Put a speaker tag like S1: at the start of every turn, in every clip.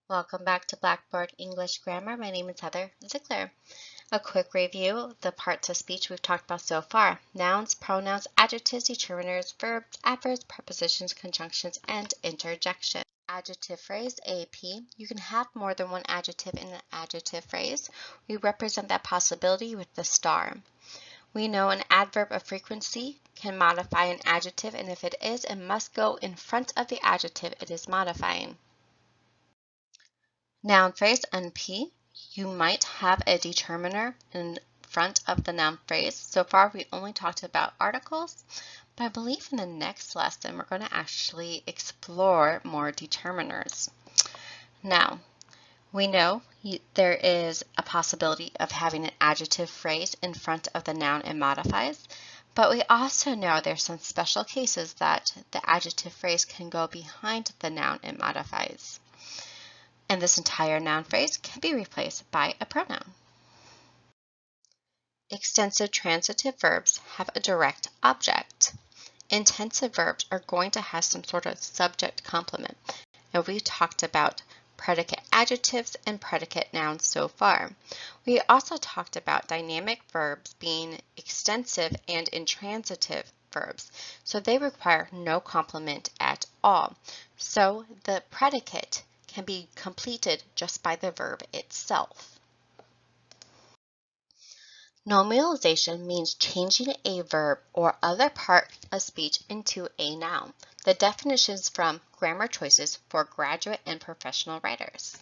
S1: Welcome back to Blackboard English Grammar. My name is Heather Ziegler. A quick review, the parts of speech we've talked about so far: nouns, pronouns, adjectives, determiners, verbs, adverbs, prepositions, conjunctions, and interjection. Adjective phrase, AP. You can have more than one adjective in an adjective phrase. We represent that possibility with the star. We know an adverb of frequency can modify an adjective, and if it is, it must go in front of the adjective it is modifying. Noun phrase, NP. You might have a determiner in front of the noun phrase. So far, we only talked about articles, but I believe in the next lesson, we're going to actually explore more determiners. Now, we know there is a possibility of having an adjective phrase in front of the noun it modifies, but we also know there's some special cases that the adjective phrase can go behind the noun it modifies. And this entire noun phrase can be replaced by a pronoun. Extensive transitive verbs have a direct object. Intensive verbs are going to have some sort of subject complement. And we talked about predicate adjectives and predicate nouns so far. We also talked about dynamic verbs being extensive and intransitive verbs. So they require no complement at all. So the predicate can be completed just by the verb itself. Nominalization means changing a verb or other part of speech into a noun. The definition is from Grammar Choices for graduate and professional writers.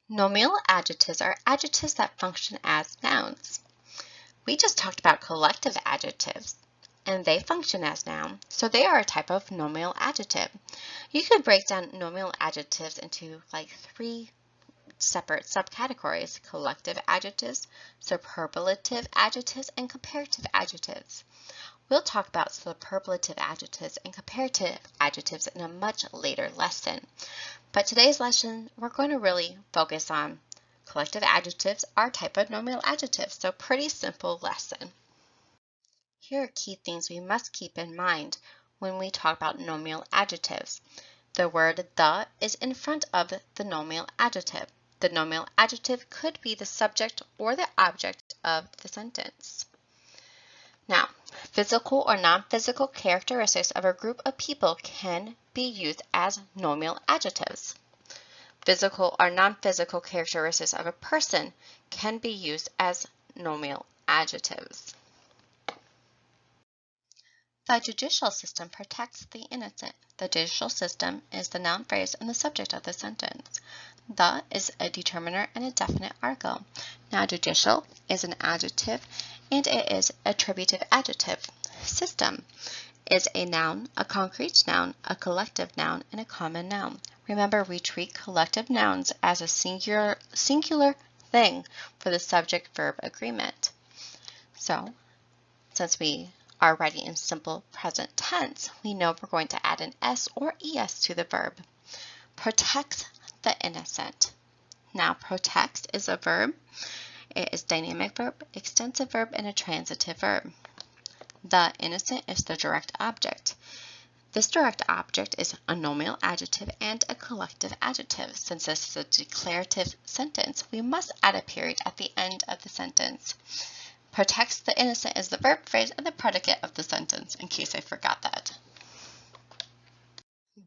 S1: Nominal adjectives are adjectives that function as nouns. We just talked about collective adjectives, and they function as nouns, so they are a type of nominal adjective. You could break down nominal adjectives into like 3 separate subcategories: collective adjectives, superlative adjectives, and comparative adjectives. We'll talk about superlative adjectives and comparative adjectives in a much later lesson. But today's lesson, we're going to really focus on collective adjectives, our type of nominal adjectives, so pretty simple lesson. Here are key things we must keep in mind when we talk about nominal adjectives. The word the is in front of the nominal adjective. The nominal adjective could be the subject or the object of the sentence. Now, physical or non-physical characteristics of a group of people can be used as nominal adjectives. Physical or non-physical characteristics of a person can be used as nominal adjectives. The judicial system protects the innocent. The judicial system is the noun phrase and the subject of the sentence. The is a determiner and a definite article. Now, judicial is an adjective and it is a attributive adjective. System is a noun, a concrete noun, a collective noun, and a common noun. Remember, we treat collective nouns as a singular thing for the subject-verb agreement. So, since we are writing in simple present tense, we know we're going to add an S or ES to the verb. Protects the innocent. Now, protects is a verb. It is dynamic verb, extensive verb, and a transitive verb. The innocent is the direct object. This direct object is a nominal adjective and a collective adjective. Since this is a declarative sentence, we must add a period at the end of the sentence. Protects the innocent is the verb phrase and the predicate of the sentence, in case I forgot that.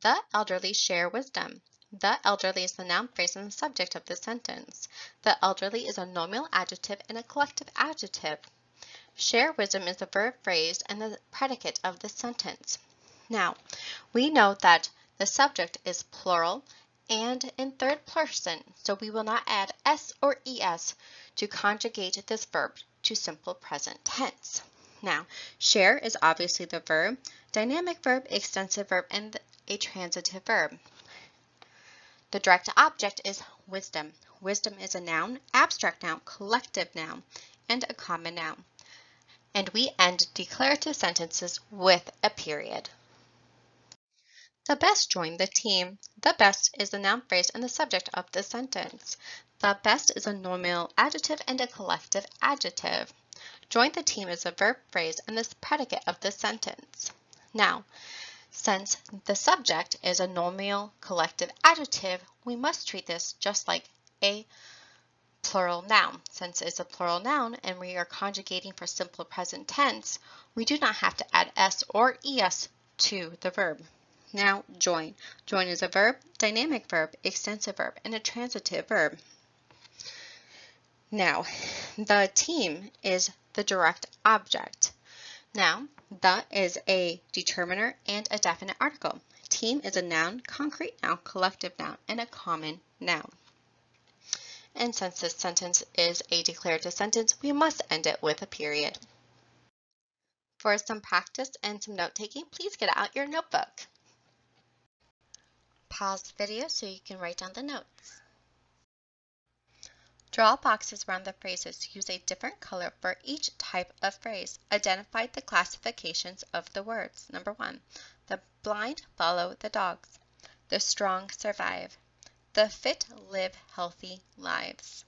S1: The elderly share wisdom. The elderly is the noun phrase and the subject of the sentence. The elderly is a nominal adjective and a collective adjective. Share wisdom is the verb phrase and the predicate of the sentence. Now, we know that the subject is plural and in third person, so we will not add S or ES to conjugate this verb to simple present tense. Now, share is obviously the verb, dynamic verb, extensive verb, and a transitive verb. The direct object is wisdom. Wisdom is a noun, abstract noun, collective noun, and a common noun. And we end declarative sentences with a period. The best joined the team. The best is the noun phrase and the subject of the sentence. The best is a nominal adjective and a collective adjective. Join the team is a verb phrase and the predicate of the sentence. Now, Since the subject is a nominal collective adjective, we must treat this just like a plural noun. Since it's a plural noun and we are conjugating for simple present tense, we do not have to add s or es to the verb. Now, join. Join is a verb, dynamic verb, extensive verb, and a transitive verb. Now, the team is the direct object. Now, the is a determiner and a definite article. Team is a noun, concrete noun, collective noun, and a common noun. And since this sentence is a declarative sentence, we must end it with a period. For some practice and some note-taking, please get out your notebook. Pause the video so you can write down the notes. Draw boxes around the phrases. Use a different color for each type of phrase. Identify the classifications of the words. Number 1, the blind follow the dogs. The strong survive. The fit live healthy lives.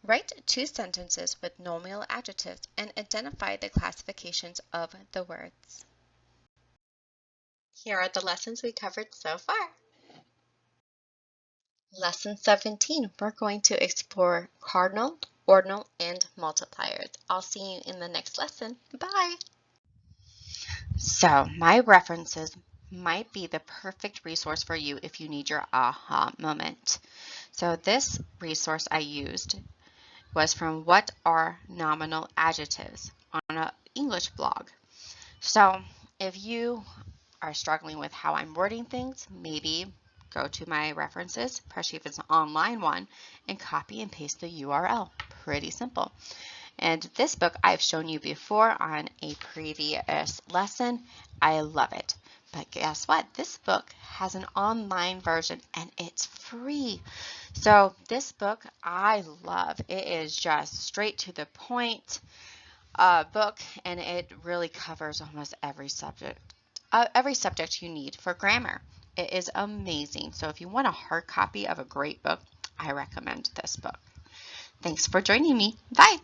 S1: Write 2 sentences with nominal adjectives and identify the classifications of the words. Here are the lessons we covered so far. Lesson 17, we're going to explore cardinal, ordinal, and multipliers. I'll see you in the next lesson. Bye! So, my references might be the perfect resource for you if you need your aha moment. So, this resource I used was from What Are Nominal Adjectives on an English blog. So, if you are struggling with how I'm wording things, maybe go to my references, especially if it's an online one, and copy and paste the URL. Pretty simple. And this book I've shown you before on a previous lesson. I love it. But guess what? This book has an online version and it's free. So this book I love. It is just straight to the point book, and it really covers almost every subject you need for grammar. It is amazing. So if you want a hard copy of a great book, I recommend this book. Thanks for joining me. Bye.